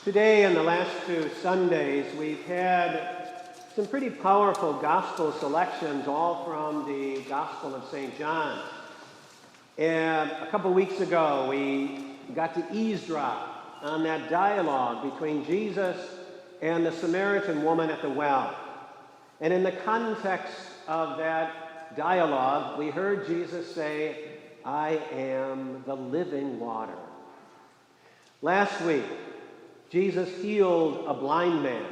Today and the last two Sundays, we've had some pretty powerful gospel selections, all from the Gospel of St. John. And a couple weeks ago, we got to eavesdrop on that dialogue between Jesus and the Samaritan woman at the well. And in the context of that dialogue, we heard Jesus say, "I am the living water." Last week, Jesus healed a blind man.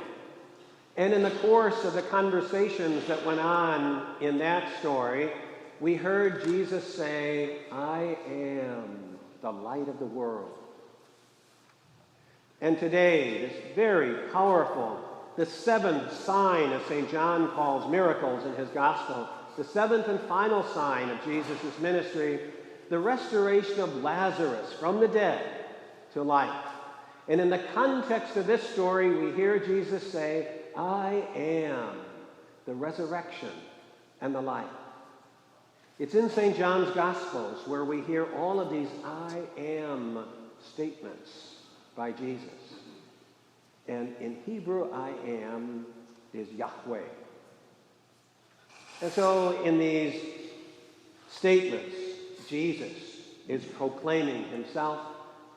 And in the course of the conversations that went on in that story, we heard Jesus say, "I am the light of the world." And today, this very powerful, the seventh sign of St. John calls miracles in his gospel, the seventh and final sign of Jesus' ministry, the restoration of Lazarus from the dead to life. And in the context of this story, we hear Jesus say, "I am the resurrection and the life." It's in St. John's Gospels where we hear all of these "I am" statements by Jesus. And in Hebrew, "I am" is Yahweh. And so in these statements, Jesus is proclaiming himself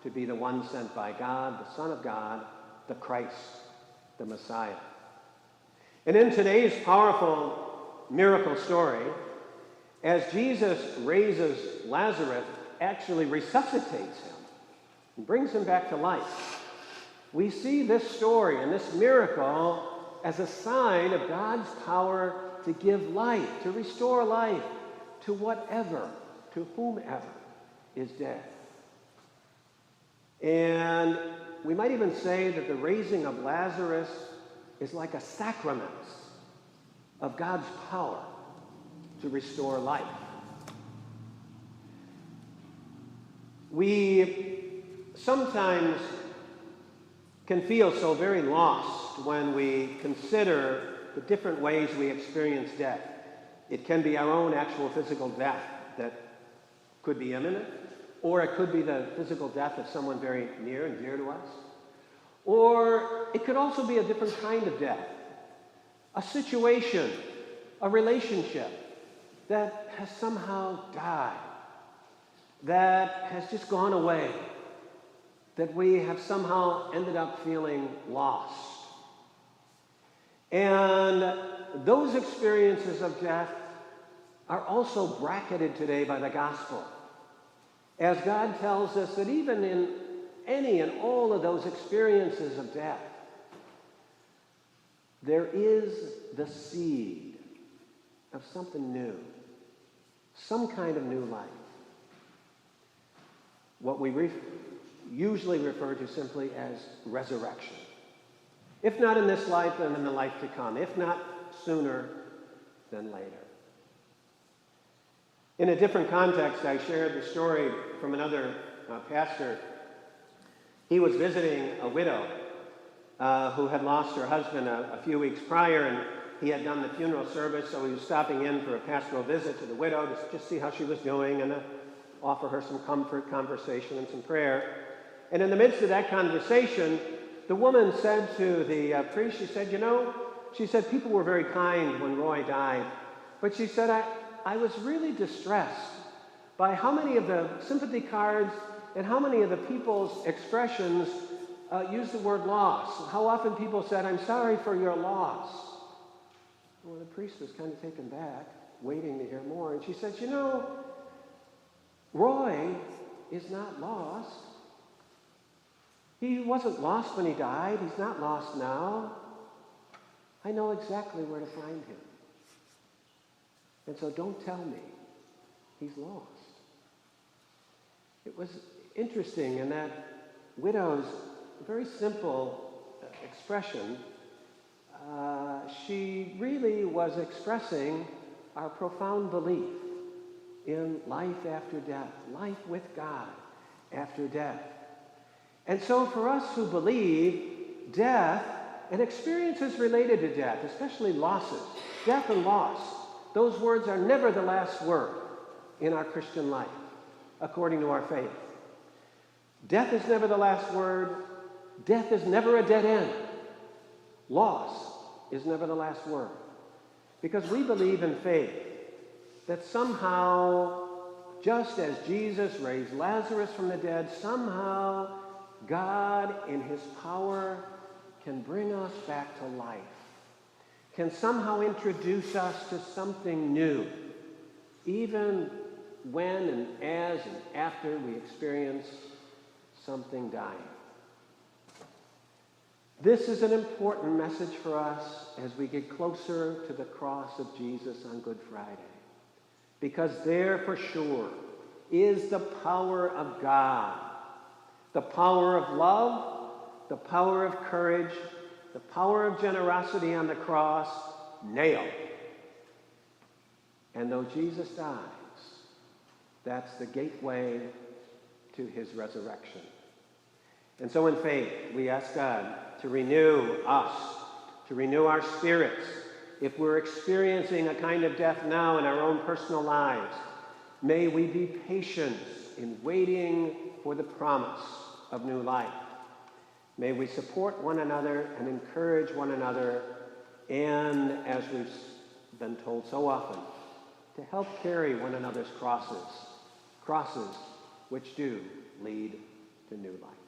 to be the one sent by God, the Son of God, the Christ, the Messiah. And in today's powerful miracle story, as Jesus raises Lazarus, actually resuscitates him and brings him back to life, we see this story and this miracle as a sign of God's power to give life, to restore life to whatever, to whomever is dead. And we might even say that the raising of Lazarus is like a sacrament of God's power to restore life. We sometimes can feel so very lost when we consider the different ways we experience death. It can be our own actual physical death that could be imminent, or it could be the physical death of someone very near and dear to us. Or it could also be a different kind of death, a situation, a relationship that has somehow died, that has just gone away, that we have somehow ended up feeling lost. And those experiences of death are also bracketed today by the gospel, as God tells us that even in any and all of those experiences of death, there is the seed of something new, some kind of new life. What we usually refer to simply as resurrection. If not in this life, then in the life to come. If not sooner, then later. In a different context, I shared the story from another pastor. He was visiting a widow who had lost her husband a few weeks prior, and he had done the funeral service, so he was stopping in for a pastoral visit to the widow to just see how she was doing and offer her some comfort, conversation, and some prayer. And in the midst of that conversation, the woman said to the priest, she said, people were very kind when Roy died, but she said, I was really distressed by how many of the sympathy cards and how many of the people's expressions use the word loss. How often people said, "I'm sorry for your loss." Well, the priest was kind of taken back, waiting to hear more. And she said, Roy is not lost. He wasn't lost when he died. He's not lost now. I know exactly where to find him. And so don't tell me he's lost. It was interesting in that widow's very simple expression. She really was expressing our profound belief in life after death, life with God after death. And so for us who believe death and experiences related to death, especially losses, death and loss, those words are never the last word in our Christian life, according to our faith. Death is never the last word. death is never a dead end. Loss is never the last word. Because we believe in faith that somehow, just as Jesus raised Lazarus from the dead, somehow God in his power can bring us back to life, can somehow introduce us to something new, even when and as and after we experience something dying. This is an important message for us as we get closer to the cross of Jesus on Good Friday. Because there for sure is the power of God, the power of love, the power of courage, the power of generosity on the cross, nailed. And though Jesus dies, that's the gateway to his resurrection. And so in faith, we ask God to renew us, to renew our spirits. If we're experiencing a kind of death now in our own personal lives, may we be patient in waiting for the promise of new life. May we support one another and encourage one another, and as we've been told so often, to help carry one another's crosses which do lead to new life.